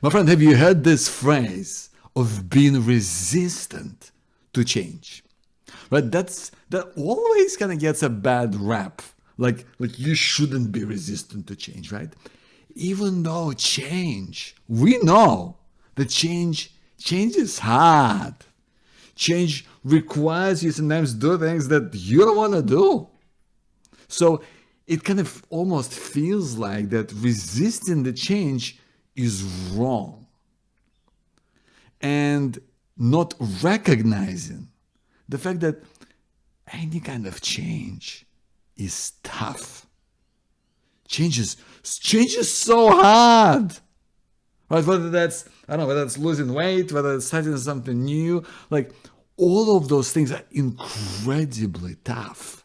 My friend, have you heard this phrase of being resistant to change? Right? That always kind of gets a bad rap. Like you shouldn't be resistant to change, right? Even though change, we know that change is hard. Change requires you sometimes do things that you don't want to do. So it kind of almost feels like that resisting the change is wrong, and not recognizing the fact that any kind of change is tough. Change is so hard. Right? Whether that's, I don't know, whether it's losing weight, whether it's starting something new, like all of those things are incredibly tough.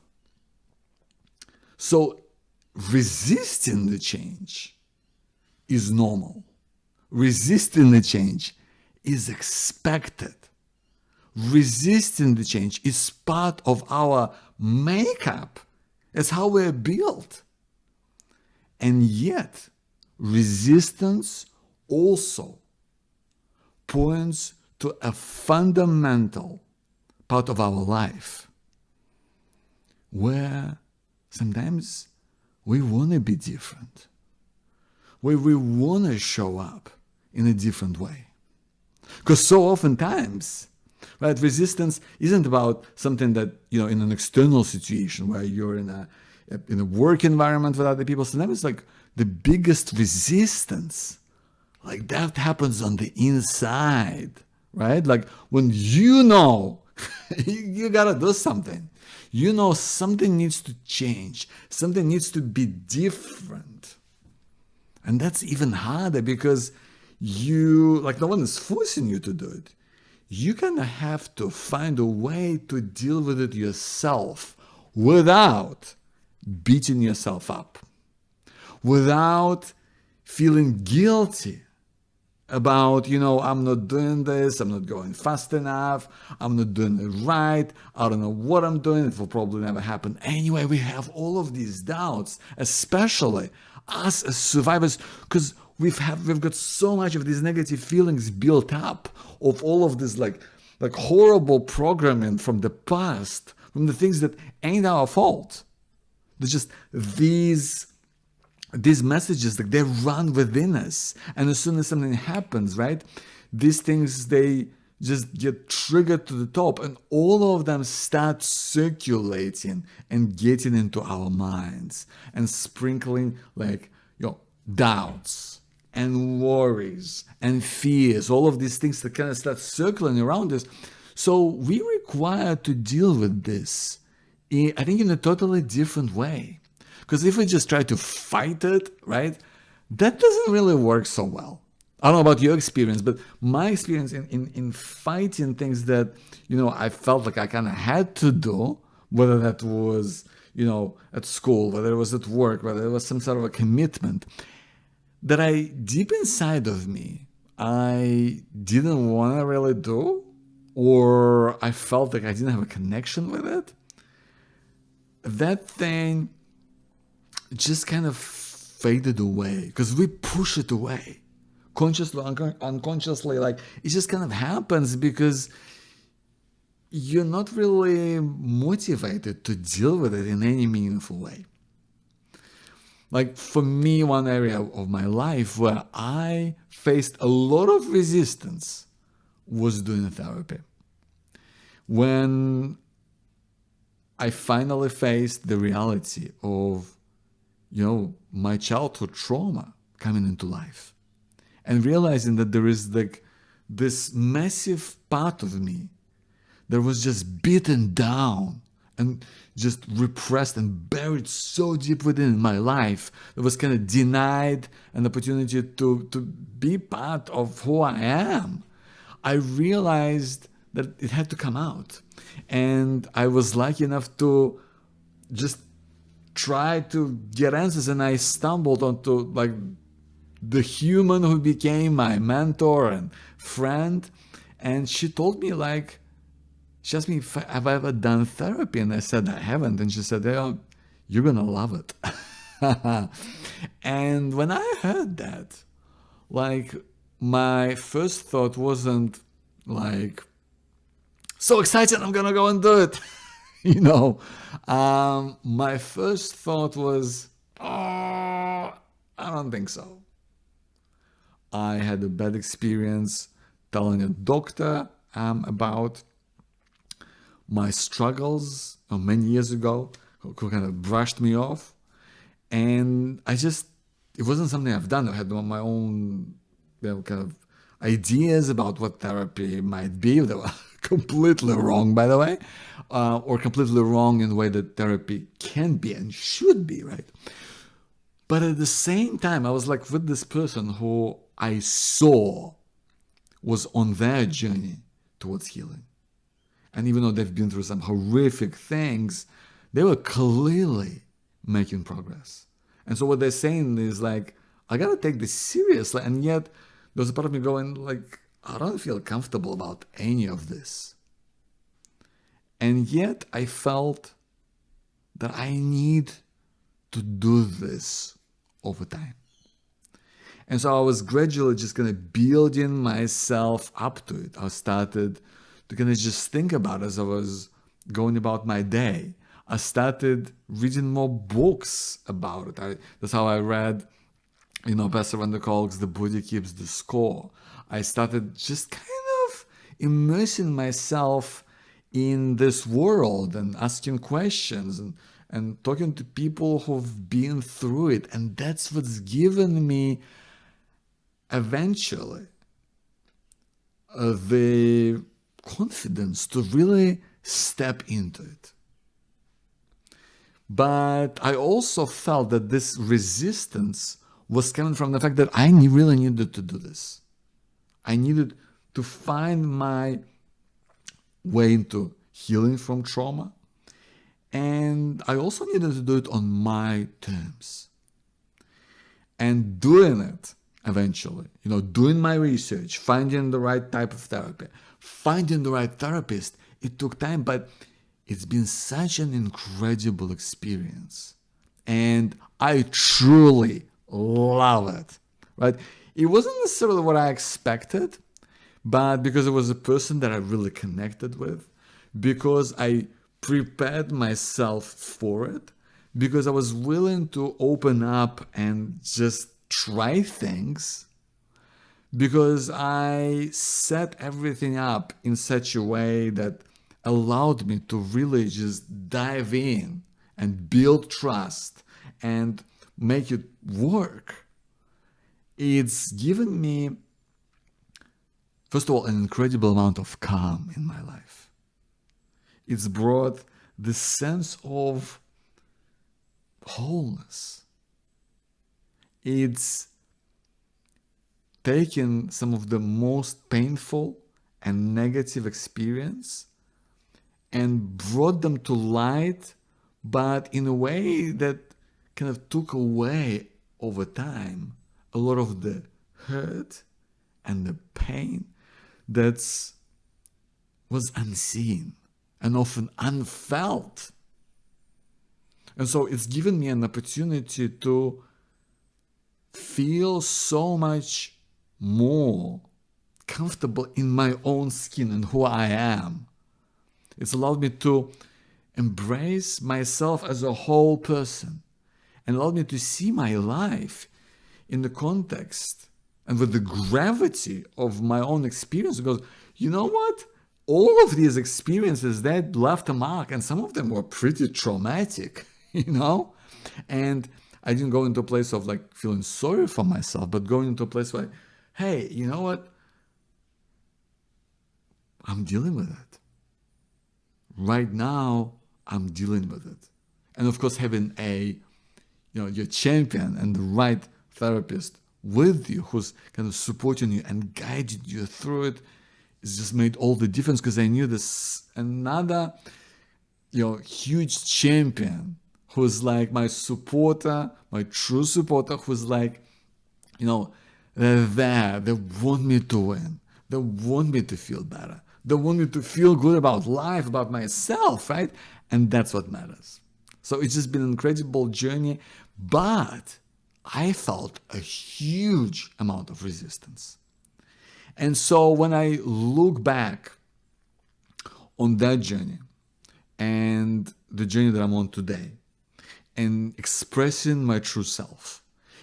So resisting the change is normal. Resisting the change is expected. Resisting the change is part of our makeup. It's how we're built. And yet, resistance also points to a fundamental part of our life where sometimes we want to be different, where we want to show up in a different way. Because so oftentimes, right, resistance isn't about something that, in an external situation where you're in a work environment with other people. Sometimes it's like the biggest resistance, like that happens on the inside, right? Like when you gotta do something. Something needs to change. Something needs to be different. And that's even harder because no one is forcing you to do it. You kind of have to find a way to deal with it yourself without beating yourself up, without feeling guilty about, I'm not doing this, I'm not going fast enough, I'm not doing it right, I don't know what I'm doing, it will probably never happen anyway. We have all of these doubts, especially us as survivors, because we've got so much of these negative feelings built up of all of this like horrible programming from the past, from the things that ain't our fault. There's just these messages, like they run within us, and as soon as something happens, right, these things, they just get triggered to the top, and all of them start circulating and getting into our minds and sprinkling doubts and worries and fears, all of these things that kind of start circling around us. So we require to deal with this, I think, in a totally different way. Because if we just try to fight it, right, that doesn't really work so well. I don't know about your experience, but my experience in fighting things that, I felt like I kind of had to do, whether that was, at school, whether it was at work, whether it was some sort of a commitment, that I, deep inside of me, I didn't want to really do, or I felt like I didn't have a connection with it, that thing just kind of faded away because we push it away consciously, unconsciously. Like it just kind of happens because you're not really motivated to deal with it in any meaningful way. Like for me, one area of my life where I faced a lot of resistance was doing therapy. When I finally faced the reality of my childhood trauma coming into life, and realizing that there is like this massive part of me that was just beaten down and just repressed and buried so deep within my life, that was kind of denied an opportunity to be part of who I am. I realized that it had to come out. And I was lucky enough to just try to get answers, and I stumbled onto like the human who became my mentor and friend, and she told me, like, she asked me if have I ever done therapy, and I said I haven't, and she said, "Oh, you're gonna love it." And when I heard that, like, my first thought wasn't like, so excited, I'm gonna go and do it. My first thought was, oh, I don't think so. I had a bad experience telling a doctor about my struggles many years ago, who kind of brushed me off. And it wasn't something I've done. I had my own kind of ideas about what therapy might be. They were completely wrong, by the way, or completely wrong in the way that therapy can be and should be, right? But at the same time, I was like with this person who I saw was on their journey towards healing. And even though they've been through some horrific things, they were clearly making progress. And so what they're saying is like, I gotta take this seriously. And yet there's a part of me going like, I don't feel comfortable about any of this. And yet I felt that I need to do this over time. And so I was gradually just kind of building myself up to it. I started to kind of just think about it as I was going about my day. I started reading more books about it. That's how I read, Pastor Van der Kolk's The Body Keeps the Score. I started just kind of immersing myself in this world and asking questions and talking to people who've been through it. And that's what's given me eventually the confidence to really step into it. But I also felt that this resistance was coming from the fact that I really needed to do this. I needed to find my way into healing from trauma. And I also needed to do it on my terms. And doing it eventually, doing my research, finding the right type of therapy, finding the right therapist, it took time, but it's been such an incredible experience. And I truly love it, right? It wasn't necessarily what I expected, but because it was a person that I really connected with, because I prepared myself for it, because I was willing to open up and just try things, because I set everything up in such a way that allowed me to really just dive in and build trust and make it work. It's given me, first of all, an incredible amount of calm in my life. It's brought this sense of wholeness. It's taken some of the most painful and negative experience and brought them to light, but in a way that kind of took away over time a lot of the hurt and the pain that was unseen and often unfelt. And so it's given me an opportunity to feel so much more comfortable in my own skin and who I am. It's allowed me to embrace myself as a whole person and allowed me to see my life in the context and with the gravity of my own experience. Because you know what? All of these experiences that left a mark, and some of them were pretty traumatic, And I didn't go into a place of like feeling sorry for myself, but going into a place where, hey, you know what? I'm dealing with it. Right now, I'm dealing with it. And of course, having your champion and the right therapist with you who's kind of supporting you and guiding you through it, it's just made all the difference, because I knew this another huge champion who's like my supporter, my true supporter, who's like, they're there, they want me to win, they want me to feel better, they want me to feel good about life, about myself, right? And that's what matters. So it's just been an incredible journey, but I felt a huge amount of resistance. And so when I look back on that journey and the journey that I'm on today, and expressing my true self,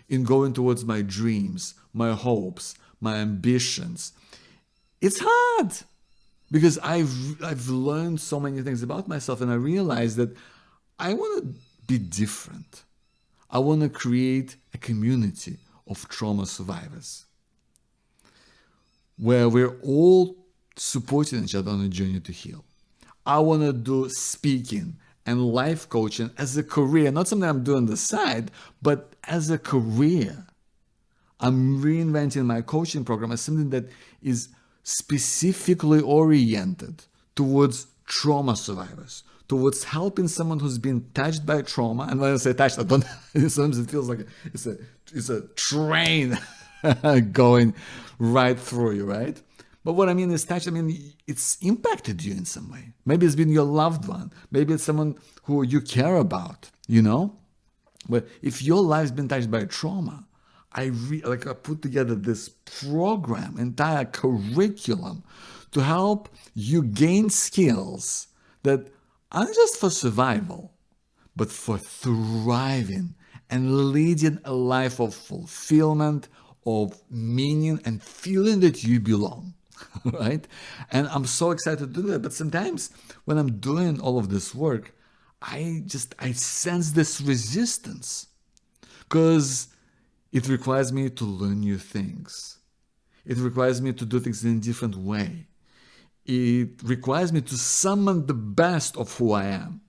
in going towards my dreams, my hopes, my ambitions, it's hard because I've learned so many things about myself, and I realized that I want to be different. I want to create a community of trauma survivors where we're all supporting each other on a journey to heal. I want to do speaking and life coaching as a career, not something I'm doing on the side, but as a career. I'm reinventing my coaching program as something that is specifically oriented towards trauma survivors, towards helping someone who's been touched by trauma. And when I say touched, I don't. Sometimes it feels like it's a train going right through you, right? But what I mean is touched. I mean, it's impacted you in some way. Maybe it's been your loved one. Maybe it's someone who you care about. But if your life's been touched by trauma, I put together this program, entire curriculum, to help you gain skills that aren't just for survival, but for thriving and leading a life of fulfillment, of meaning, and feeling that you belong, right? And I'm so excited to do that. But sometimes when I'm doing all of this work, I sense this resistance because it requires me to learn new things. It requires me to do things in a different way. It requires me to summon the best of who I am.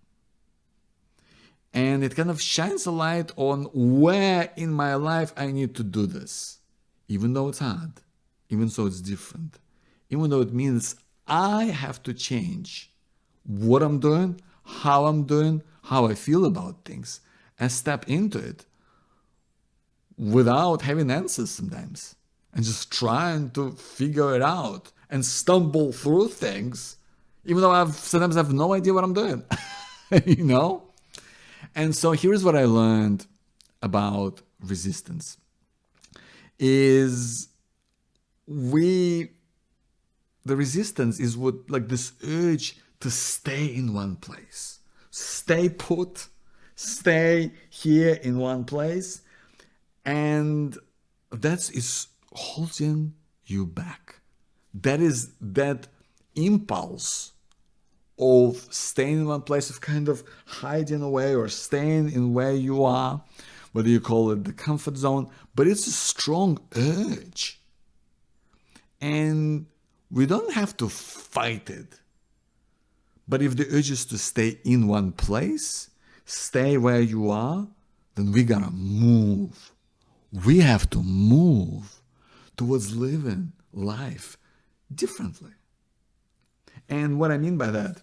And it kind of shines a light on where in my life I need to do this. Even though it's hard, even though it's different, even though it means I have to change what I'm doing, how I feel about things, and step into it without having answers sometimes, and just trying to figure it out and stumble through things, even though sometimes I have no idea what I'm doing, And so here's what I learned about resistance is the resistance is what, like, this urge to stay in one place, stay put, stay here in one place. And that is holding you back. That is that impulse of staying in one place, of kind of hiding away or staying in where you are, whether you call it the comfort zone, but it's a strong urge. And we don't have to fight it. But if the urge is to stay in one place, stay where you are, then we gotta move. We have to move towards living life differently. And what I mean by that,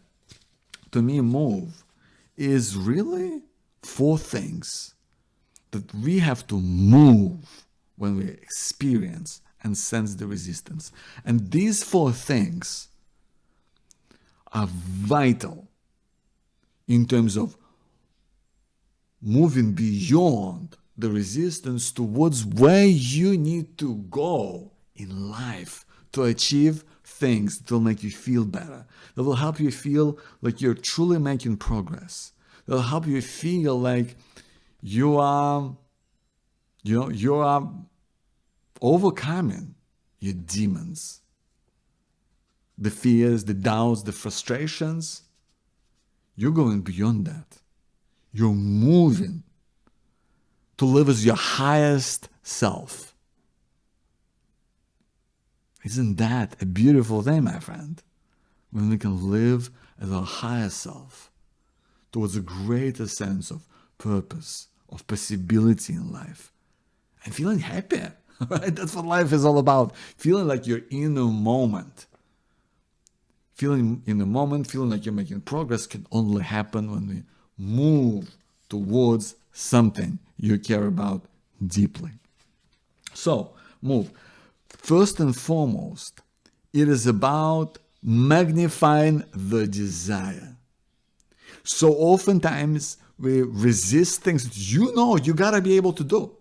to me, move is really 4 things that we have to move when we experience and sense the resistance. And these 4 things are vital in terms of moving beyond the resistance towards where you need to go in life to achieve things that will make you feel better, that will help you feel like you're truly making progress, that will help you feel like you are overcoming your demons, the fears, the doubts, the frustrations. You're going beyond that. You're moving to live as your highest self. Isn't that a beautiful thing, my friend? When we can live as our highest self towards a greater sense of purpose, of possibility in life, and feeling happy, right? That's what life is all about. Feeling like you're in a moment. Feeling in a moment, feeling like you're making progress can only happen when we move towards something you care about deeply. So, move. First and foremost, it is about magnifying the desire. So oftentimes we resist things that you gotta be able to do.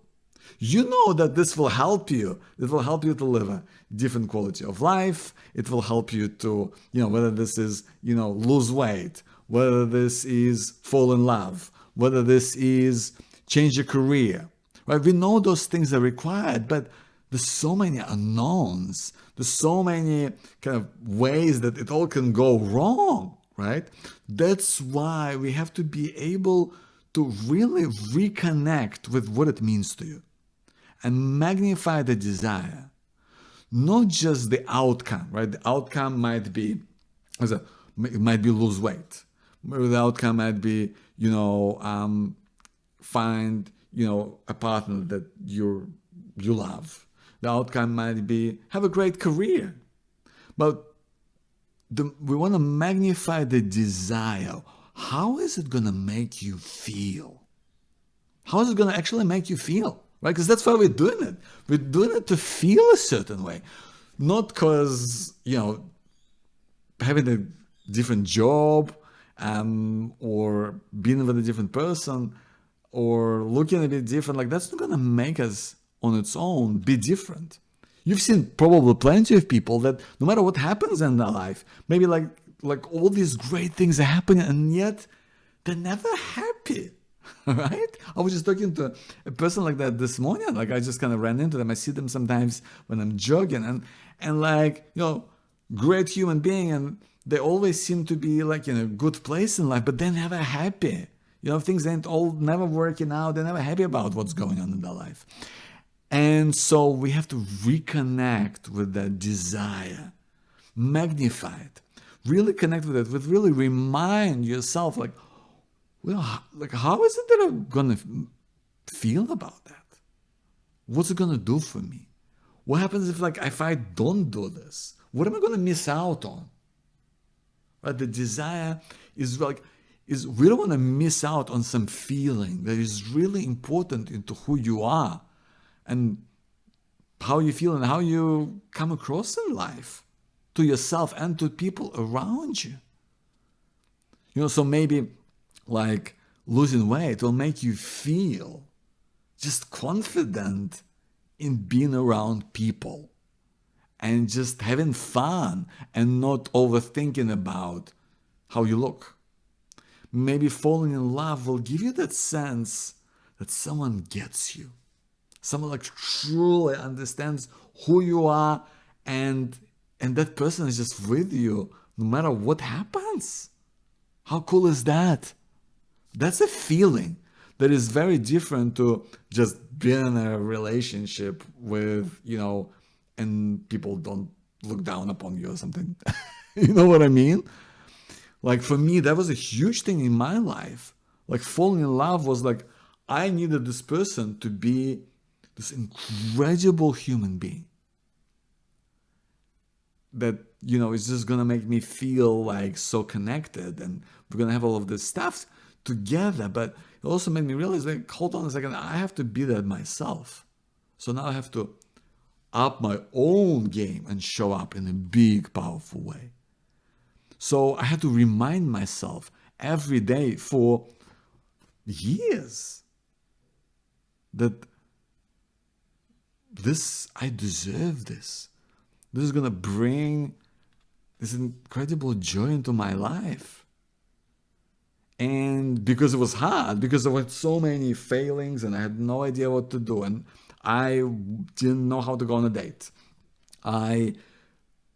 you know that this will help you. It will help you to live a different quality of life. It will help you to, whether this is, lose weight, whether this is fall in love, whether this is change your career, right? We know those things are required, but there's so many unknowns. There's so many kind of ways that it all can go wrong, right? That's why we have to be able to really reconnect with what it means to you and magnify the desire, not just the outcome, right? The outcome might be, it might be lose weight. Maybe the outcome might be, find, a partner that you love. The outcome might be have a great career. But we want to magnify the desire. How is it going to make you feel? How is it going to actually make you feel? Right? Because that's why we're doing it. We're doing it to feel a certain way. Not because, having a different job or being with a different person or looking a bit different. Like, that's not going to make us on its own be different. You've seen probably plenty of people that no matter what happens in their life, maybe like all these great things are happening and yet they're never happy. Right? I was just talking to a person like that this morning. Like, I just kind of ran into them. I see them sometimes when I'm jogging and like, great human being, and they always seem to be like in a good place in life, but they're never happy. Things ain't all never working out. They're never happy about what's going on in their life. And so we have to reconnect with that desire, magnify it, really connect with it, really remind yourself, like, well, like, how is it that I'm gonna feel about that? What's it gonna do for me? What happens if I don't do this? What am I gonna miss out on? Right? The desire is we don't want to miss out on some feeling that is really important into who you are and how you feel and how you come across in life to yourself and to people around you. So maybe like losing weight will make you feel just confident in being around people and just having fun and not overthinking about how you look. Maybe falling in love will give you that sense that someone gets you. Someone like truly understands who you are and that person is just with you no matter what happens. How cool is that? That's a feeling that is very different to just being in a relationship with, and people don't look down upon you or something. You know what I mean? Like, for me, that was a huge thing in my life. Like, falling in love was like, I needed this person to be this incredible human being that, is just going to make me feel like so connected, and we're going to have all of this stuff together. But it also made me realize, like, hold on a second, I have to be that myself. So now I have to up my own game and show up in a big, powerful way. So I had to remind myself every day for years that I deserve this. This is going to bring this incredible joy into my life. And because it was hard, because there were so many failings and I had no idea what to do, and I didn't know how to go on a date. I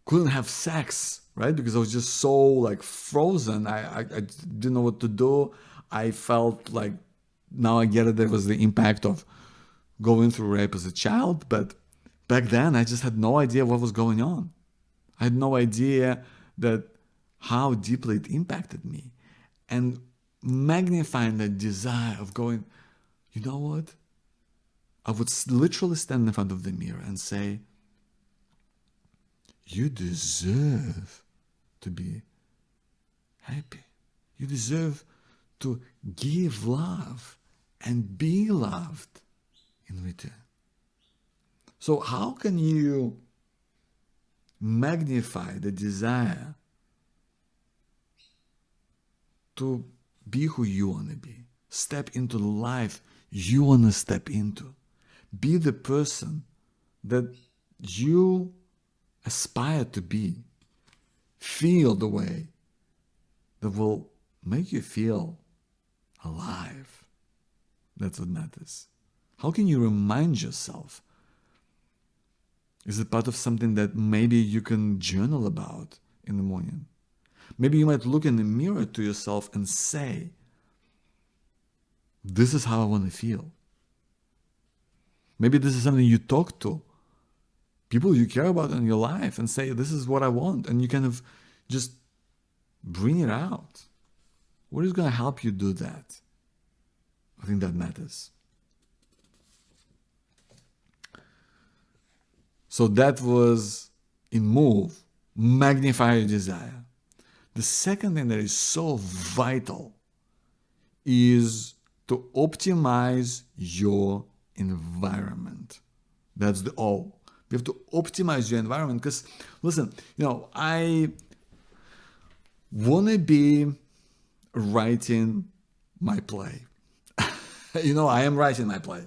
couldn't have sex, right? Because I was just so like frozen. I didn't know what to do. I felt like, now I get it, there was the impact of going through rape as a child. But back then I just had no idea what was going on. I had no idea that how deeply it impacted me. And magnifying that desire of going, you know what? I would literally stand in front of the mirror and say, you deserve to be happy. You deserve to give love and be loved in return. So how can you magnify the desire to be who you want to be? Step into the life you want to step into. Be the person that you aspire to be. Feel the way that will make you feel alive. That's what matters. How can you remind yourself? Is it part of something that maybe you can journal about in the morning? Maybe you might look in the mirror to yourself and say, this is how I want to feel. Maybe this is something you talk to people you care about in your life and say, this is what I want. And you kind of just bring it out. What is going to help you do that? I think that matters. So that was in move, magnify your desire. The second thing that is so vital is to optimize your environment. That's the O. You have to optimize your environment because, listen, I want to be writing my play. I am writing my play.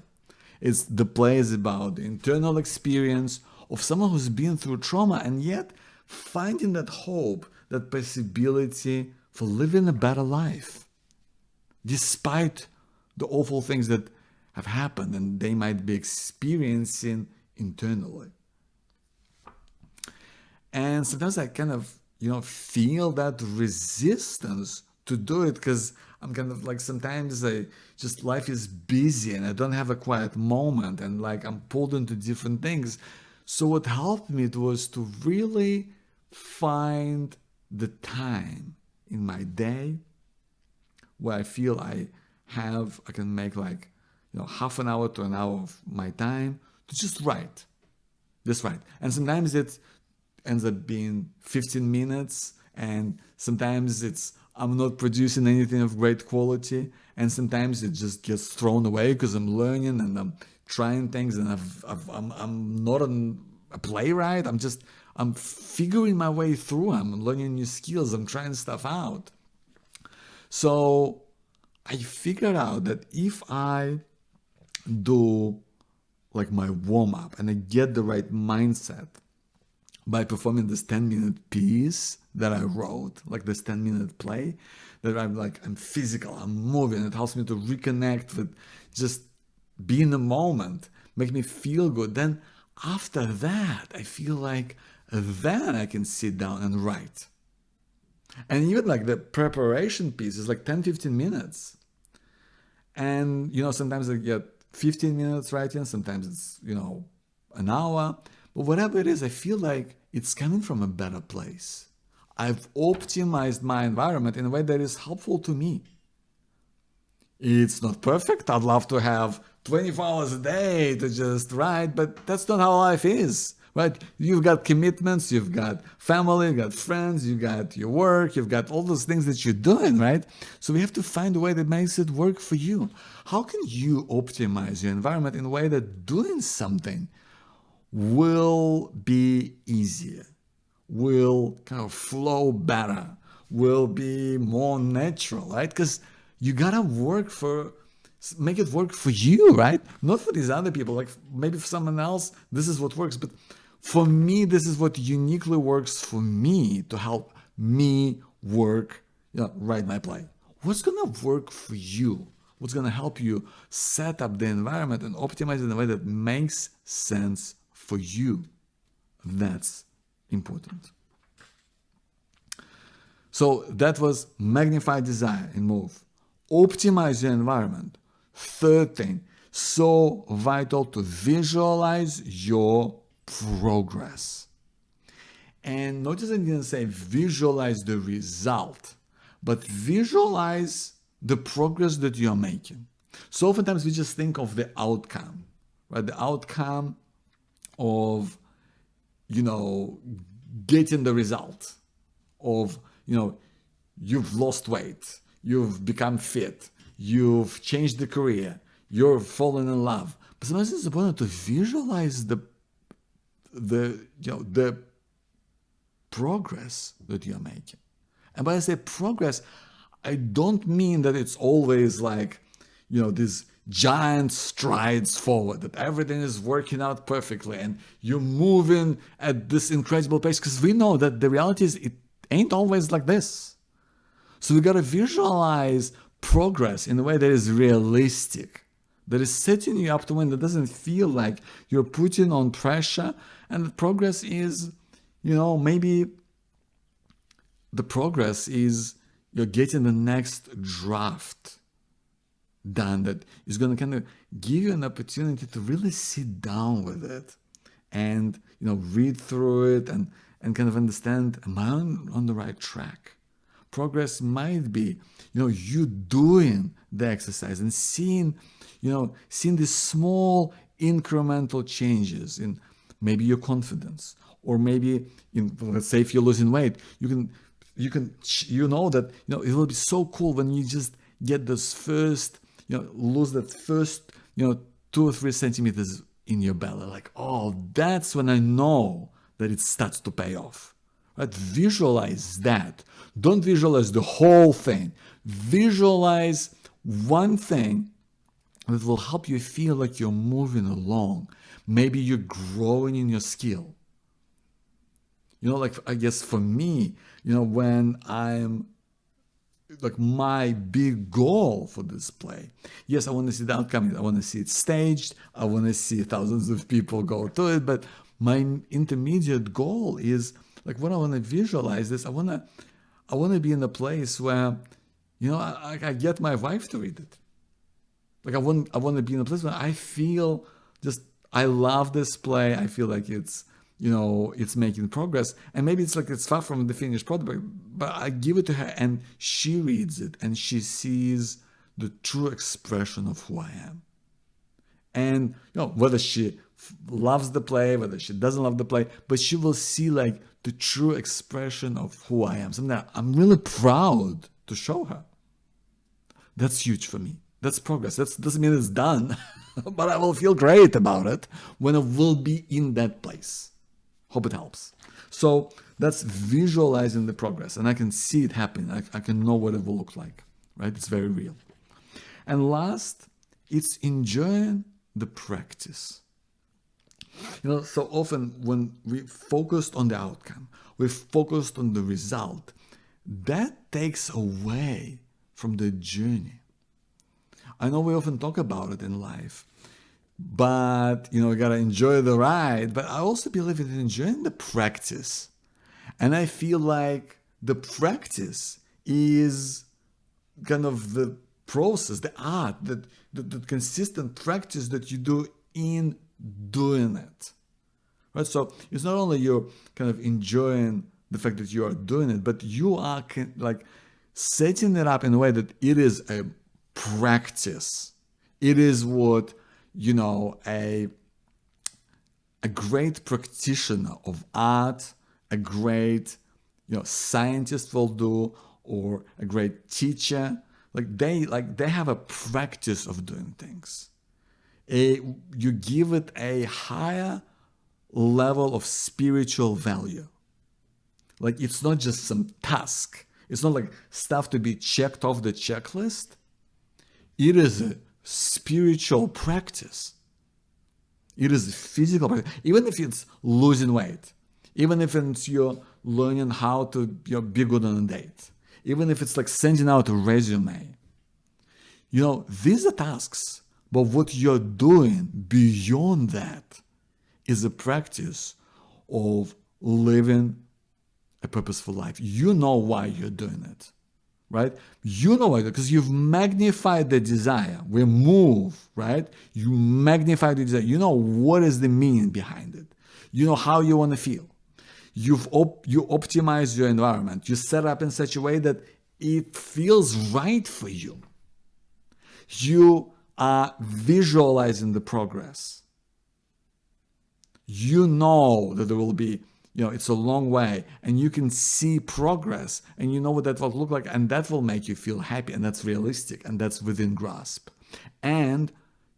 The play is about the internal experience of someone who's been through trauma and yet finding that hope, that possibility for living a better life, despite the awful things that have happened and they might be experiencing internally. And sometimes I kind of, feel that resistance to do it because I'm kind of like, sometimes life is busy and I don't have a quiet moment and like I'm pulled into different things. So what helped me was to really find the time in my day where I feel I can make like, half an hour to an hour of my time to just write. And sometimes it ends up being 15 minutes and sometimes I'm not producing anything of great quality, and sometimes it just gets thrown away because I'm learning and I'm trying things and I'm not a playwright. I'm figuring my way through. I'm learning new skills. I'm trying stuff out. So I figured out that if I do like my warm-up and I get the right mindset by performing this 10-minute piece that I wrote, like this 10-minute play, that I'm physical, I'm moving. It helps me to reconnect with just be in the moment, make me feel good. Then after that, I feel like then I can sit down and write. And even like the preparation piece is like 10-15 minutes. And, sometimes I get 15 minutes writing, sometimes it's, an hour. But whatever it is, I feel like it's coming from a better place. I've optimized my environment in a way that is helpful to me. It's not perfect. I'd love to have 24 hours a day to just write, but that's not how life is, right? You've got commitments, you've got family, you've got friends, you've got your work, you've got all those things that you're doing, right? So we have to find a way that makes it work for you. How can you optimize your environment in a way that doing something will be easier, will kind of flow better, will be more natural, right? Because you gotta make it work for you, right? Not for these other people. Like maybe for someone else, this is what works. But for me, this is what uniquely works for me to help me write my play. What's gonna work for you? What's gonna help you set up the environment and optimize it in a way that makes sense for you? That's important. So that was magnify desire and move. Optimize your environment. Third thing, so vital to visualize your progress. And notice I didn't say visualize the result, but visualize the progress that you're making. So oftentimes we just think of the outcome, right? The outcome of, getting the result of, you've lost weight, you've become fit, you've changed the career, you're falling in love. But sometimes it's important to visualize the progress that you're making. And when I say progress, I don't mean that it's always like, this giant strides forward, that everything is working out perfectly and you're moving at this incredible pace, because we know that the reality is it ain't always like this. So we got to visualize progress in a way that is realistic, that is setting you up to win, that doesn't feel like you're putting on pressure. And the progress is, maybe the progress is you're getting the next draft done that is going to kind of give you an opportunity to really sit down with it and read through it and kind of understand, am I on the right track? Progress might be you doing the exercise and seeing these small incremental changes in maybe your confidence, or maybe let's say if you're losing weight, that it will be so cool when you just get this first lose that first 2 or 3 centimeters in your belly. Like, oh, that's when I know that it starts to pay off. Right? Visualize that. Don't visualize the whole thing. Visualize one thing that will help you feel like you're moving along. Maybe you're growing in your skill. Like, I guess for me, when I'm like, my big goal for this play, yes, I want to see the outcome. I want to see it staged. I want to see thousands of people go to it. But my intermediate goal is, like, what I want to visualize this. I want to be in a place where, I get my wife to read it. Like, I want to be in a place where I feel I love this play. I feel like it's making progress, and maybe it's far from the finished product, but I give it to her and she reads it and she sees the true expression of who I am. And whether she loves the play, whether she doesn't love the play, but she will see like the true expression of who I am. Something that I'm really proud to show her. That's huge for me. That's progress. That doesn't mean it's done, but I will feel great about it when I will be in that place. Hope it helps. So that's visualizing the progress, and I can see it happen. I can know what it will look like, right? It's very real. And last, it's enjoying the practice. So often when we focused on the outcome, we focused on the result, that takes away from the journey. I know we often talk about it in life, but you gotta enjoy the ride. But I also believe in enjoying the practice, and I feel like the practice is kind of the process, the art, the consistent practice that you do in doing it, right? So it's not only you're kind of enjoying the fact that you are doing it, but you are like setting it up in a way that it is a practice. It is what a great practitioner of art, a great scientist will do, or a great teacher. They have a practice of doing things. You give it a higher level of spiritual value. Like, it's not just some task. It's not like stuff to be checked off the checklist. It is a spiritual practice. It is a physical practice. Even if it's losing weight, even if it's you're learning how to be good on a date, even if it's like sending out a resume, these are tasks. But what you're doing beyond that is a practice of living a purposeful life. You know why you're doing it, right? You know why, because you've magnified the desire. We move, right? You magnify the desire. You know what is the meaning behind it. You know how you want to feel. You optimize your environment. You set up in such a way that it feels right for you. You are visualizing the progress. You know that there will be, it's a long way, and you can see progress, and you know what that will look like, and that will make you feel happy, and that's realistic, and that's within grasp. And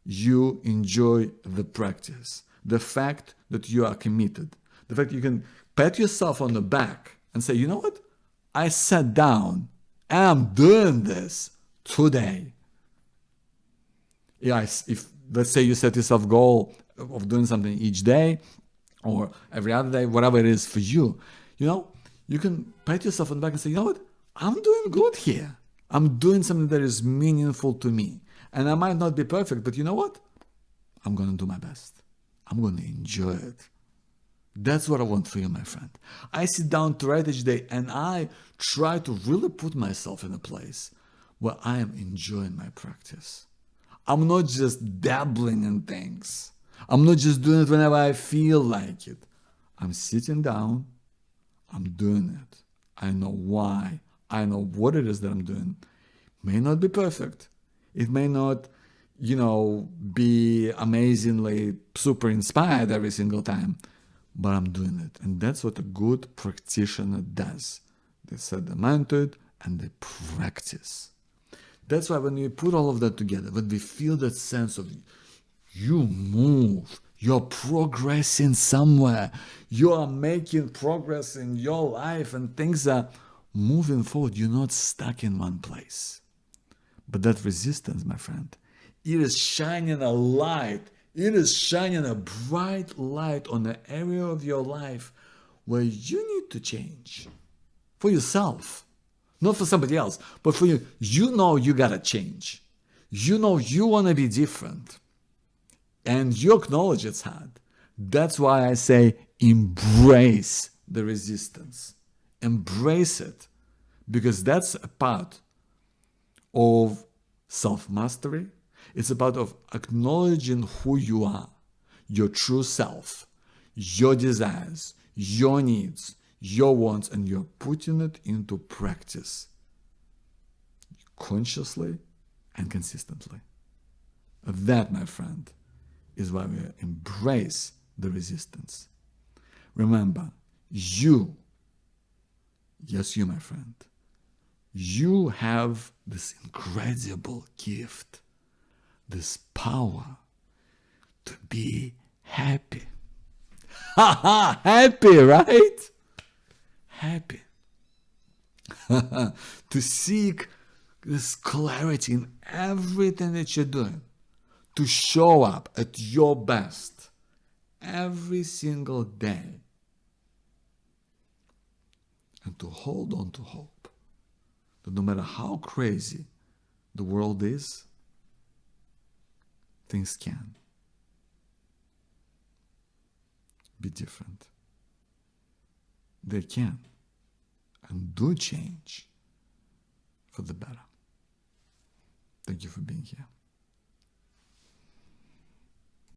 you enjoy the practice, the fact that you are committed, the fact you can pat yourself on the back and say, you know what? I sat down, I'm doing this today. Yeah, if let's say you set yourself a goal of doing something each day or every other day, whatever it is for you, you can pat yourself on the back and say, you know what, I'm doing good here. I'm doing something that is meaningful to me. And I might not be perfect, but you know what? I'm going to do my best. I'm going to enjoy it. That's what I want for you, my friend. I sit down to write each day and I try to really put myself in a place where I am enjoying my practice. I'm not just dabbling in things. I'm not just doing it whenever I feel like it. I'm sitting down. I'm doing it. I know why. I know what it is that I'm doing. May not be perfect. It may not, be amazingly super inspired every single time, but I'm doing it. And that's what a good practitioner does. They set their mind to it and they practice. That's why when we put all of that together, when we feel that sense of you move, you're progressing somewhere, you are making progress in your life and things are moving forward, you're not stuck in one place. But that resistance, my friend, it is shining a light. It is shining a bright light on the area of your life where you need to change for yourself. Not for somebody else, but for you. You know you gotta change. You know you wanna be different. And you acknowledge it's hard. That's why I say embrace the resistance. Embrace it. Because that's a part of self-mastery. It's a part of acknowledging who you are, your true self, your desires, your needs, your wants, and you're putting it into practice consciously and consistently. That, my friend, is why we embrace the resistance. Remember, you, yes, you, my friend, you have this incredible gift, this power to be happy. Ha ha! Happy, right? Happy. To seek this clarity in everything that you're doing. To show up at your best every single day. And to hold on to hope. That no matter how crazy the world is, things can be different. They can and do change for the better. Thank you for being here.